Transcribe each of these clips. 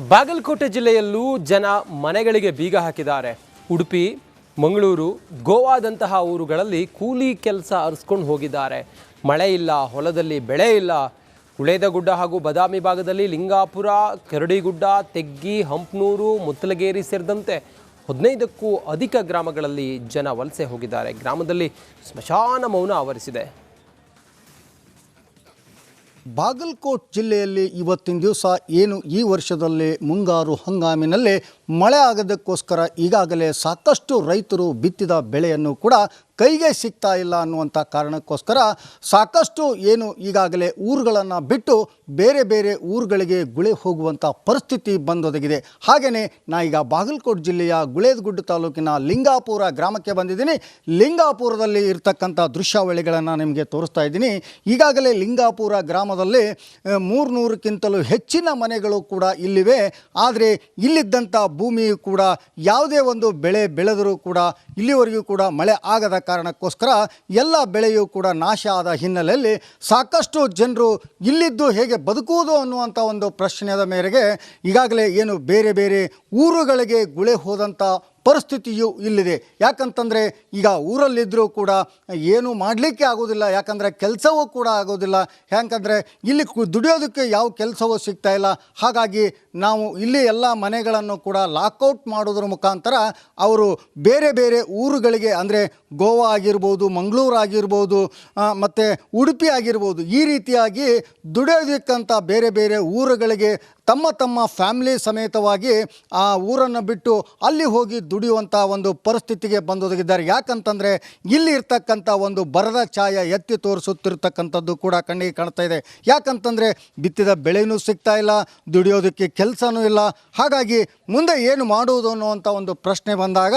ಬಾಗಲಕೋಟೆ ಜಿಲ್ಲೆಯಲ್ಲೂ ಜನ ಮನೆಗಳಿಗೆ ಬೀಗ ಹಾಕಿದ್ದಾರೆ. ಉಡುಪಿ, ಮಂಗಳೂರು, ಗೋವಾದಂತಹ ಊರುಗಳಲ್ಲಿ ಕೂಲಿ ಕೆಲಸ ಅರ್ಸ್ಕೊಂಡು ಹೋಗಿದ್ದಾರೆ. ಮಳೆ ಇಲ್ಲ, ಹೊಲದಲ್ಲಿ ಬೆಳೆ ಇಲ್ಲ. ಗುಳೇದಗುಡ್ಡ ಹಾಗೂ ಬದಾಮಿ ಭಾಗದಲ್ಲಿ ಲಿಂಗಾಪುರ, ಕರಡಿಗುಡ್ಡ, ತೆಗ್ಗಿ, ಹಂಪನೂರು, ಮುತ್ತಲಗೇರಿ ಸೇರಿದಂತೆ 15ಕ್ಕೂ ಅಧಿಕ ಗ್ರಾಮಗಳಲ್ಲಿ ಜನ ವಲಸೆ ಹೋಗಿದ್ದಾರೆ. ಗ್ರಾಮದಲ್ಲಿ ಸ್ಮಶಾನ ಮೌನ ಆವರಿಸಿದೆ. ಬಾಗಲಕೋಟೆ ಜಿಲ್ಲೆಯಲ್ಲಿ ಇವತ್ತಿನ ದಿವಸ ಏನು ಈ ವರ್ಷದಲ್ಲಿ ಮುಂಗಾರು ಹಂಗಾಮಿನಲ್ಲಿ ಮಳೆ ಆಗೋದಕ್ಕೋಸ್ಕರ ಈಗಾಗಲೇ ಸಾಕಷ್ಟು ರೈತರು ಬಿತ್ತಿದ ಬೆಳೆಯನ್ನು ಕೂಡ ಕೈಗೆ ಸಿಗ್ತಾ ಇಲ್ಲ ಅನ್ನುವಂಥ ಕಾರಣಕ್ಕೋಸ್ಕರ ಸಾಕಷ್ಟು ಏನು ಈಗಾಗಲೇ ಊರುಗಳನ್ನು ಬಿಟ್ಟು ಬೇರೆ ಬೇರೆ ಊರುಗಳಿಗೆ ಗುಳೆ ಹೋಗುವಂಥ ಪರಿಸ್ಥಿತಿ ಬಂದೊದಗಿದೆ. ಹಾಗೆಯೇ ನಾ ಈಗ ಬಾಗಲಕೋಟೆ ಜಿಲ್ಲೆಯ ಗುಳೇದಗುಡ್ಡ ತಾಲೂಕಿನ ಲಿಂಗಾಪುರ ಗ್ರಾಮಕ್ಕೆ ಬಂದಿದ್ದೀನಿ. ಲಿಂಗಾಪುರದಲ್ಲಿ ಇರ್ತಕ್ಕಂಥ ದೃಶ್ಯಾವಳಿಗಳನ್ನು ನಿಮಗೆ ತೋರಿಸ್ತಾ ಇದ್ದೀನಿ. ಈಗಾಗಲೇ ಲಿಂಗಾಪುರ ಗ್ರಾಮದಲ್ಲಿ 300ಕ್ಕಿಂತಲೂ ಹೆಚ್ಚಿನ ಮನೆಗಳು ಕೂಡ ಇಲ್ಲಿವೆ. ಆದರೆ ಇಲ್ಲಿದ್ದಂಥ ಭೂಮಿಯು ಕೂಡ ಯಾವುದೇ ಒಂದು ಬೆಳೆ ಬೆಳೆದರೂ ಕೂಡ ಇಲ್ಲಿವರೆಗೂ ಕೂಡ ಮಳೆ ಆಗದ ಕಾರಣಕ್ಕೋಸ್ಕರ ಎಲ್ಲ ಬೆಳೆಯೂ ಕೂಡ ನಾಶ ಆದ ಹಿನ್ನೆಲೆಯಲ್ಲಿ ಸಾಕಷ್ಟು ಜನರು ಇಲ್ಲಿದ್ದು ಹೇಗೆ ಬದುಕುವುದು ಅನ್ನುವಂಥ ಒಂದು ಪ್ರಶ್ನೆಯ ಮೇರೆಗೆ ಈಗಾಗಲೇ ಏನು ಬೇರೆ ಬೇರೆ ಊರುಗಳಿಗೆ ಗುಳೆ ಹೋದಂಥ ಪರಿಸ್ಥಿತಿಯು ಇಲ್ಲಿದೆ. ಯಾಕಂತಂದರೆ ಈಗ ಊರಲ್ಲಿದ್ದರೂ ಕೂಡ ಏನೂ ಮಾಡಲಿಕ್ಕೆ ಆಗೋದಿಲ್ಲ. ಯಾಕಂದರೆ ಕೆಲಸವೂ ಕೂಡ ಆಗೋದಿಲ್ಲ. ಯಾಕಂದರೆ ಇಲ್ಲಿ ದುಡಿಯೋದಕ್ಕೆ ಯಾವ ಕೆಲಸವೂ ಸಿಗ್ತಾ ಇಲ್ಲ. ಹಾಗಾಗಿ ನಾವು ಇಲ್ಲಿ ಎಲ್ಲ ಮನೆಗಳನ್ನು ಕೂಡ ಲಾಕೌಟ್ ಮಾಡೋದ್ರ ಮುಖಾಂತರ ಅವರು ಬೇರೆ ಬೇರೆ ಊರುಗಳಿಗೆ ಅಂದರೆ ಗೋವಾ ಆಗಿರ್ಬೋದು, ಮಂಗಳೂರು ಆಗಿರ್ಬೋದು, ಮತ್ತು ಉಡುಪಿ ಆಗಿರ್ಬೋದು, ಈ ರೀತಿಯಾಗಿ ದುಡಿಯೋದಕ್ಕಂಥ ಬೇರೆ ಬೇರೆ ಊರುಗಳಿಗೆ ತಮ್ಮ ತಮ್ಮ ಫ್ಯಾಮಿಲಿ ಸಮೇತವಾಗಿ ಆ ಊರನ್ನು ಬಿಟ್ಟು ಅಲ್ಲಿ ಹೋಗಿ ದುಡಿಯುವಂಥ ಒಂದು ಪರಿಸ್ಥಿತಿಗೆ ಬಂದೊದಗಿದ್ದಾರೆ. ಯಾಕಂತಂದರೆ ಇಲ್ಲಿ ಇರ್ತಕ್ಕಂಥ ಒಂದು ಬರದ ಛಾಯೆ ಎತ್ತಿ ತೋರಿಸುತ್ತಿರ್ತಕ್ಕಂಥದ್ದು ಕೂಡ ಕಣ್ಣಿಗೆ ಕಾಣ್ತಾ ಇದೆ. ಯಾಕಂತಂದರೆ ಬಿತ್ತಿದ ಬೆಳೆನೂ ಸಿಗ್ತಾ ಇಲ್ಲ, ದುಡಿಯೋದಕ್ಕೆ ಕೆಲಸನೂ ಇಲ್ಲ. ಹಾಗಾಗಿ ಮುಂದೆ ಏನು ಮಾಡುವುದು ಅನ್ನುವಂಥ ಒಂದು ಪ್ರಶ್ನೆ ಬಂದಾಗ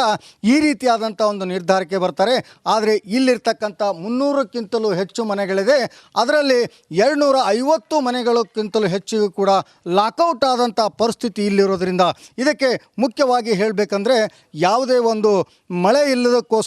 ಈ ರೀತಿಯಾದಂಥ ಒಂದು ನಿರ್ಧಾರಕ್ಕೆ ಬರ್ತಾರೆ. ಆದರೆ ಇಲ್ಲಿರ್ತಕ್ಕಂಥ 300ಕ್ಕಿಂತಲೂ ಹೆಚ್ಚು ಮನೆಗಳಿದೆ. ಅದರಲ್ಲಿ 250 ಮನೆಗಳಕ್ಕಿಂತಲೂ ಹೆಚ್ಚಿಗೂ ಕೂಡ ಲಾಕೌಟ್ ಆದಂಥ ಪರಿಸ್ಥಿತಿ ಇಲ್ಲಿರೋದ್ರಿಂದ ಇದಕ್ಕೆ ಮುಖ್ಯವಾಗಿ ಹೇಳಬೇಕಂದ್ರೆ ಯಾವುದೇ ಒಂದು ಮಳೆ ಇಲ್ಲದಕ್ಕೋಸ್ಕರ